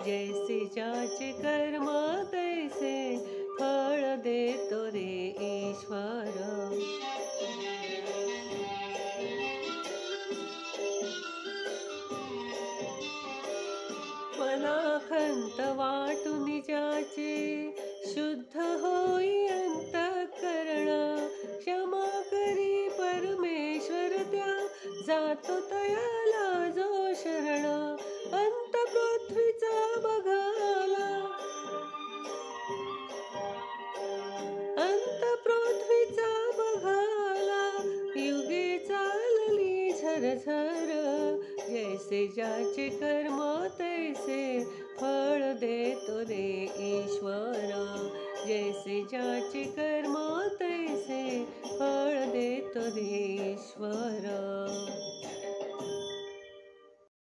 जैसे ज्याचे कर्म तैसे फळ देतो रे ईश्वर. मनाखंत वाटून ज्याचे शुद्ध होई अंतःकरण. क्षमा करी परमेश्वर त्या जातो तयाला जो शरण. अंत पृथ्वीचा बघाला, अंत पृथ्वीचा बघाला, युगे चालली झरझर. जैसे ज्याचे कर्म तैसे फळ देतो रे ईश्वर. जैसे ज्याचे कर्म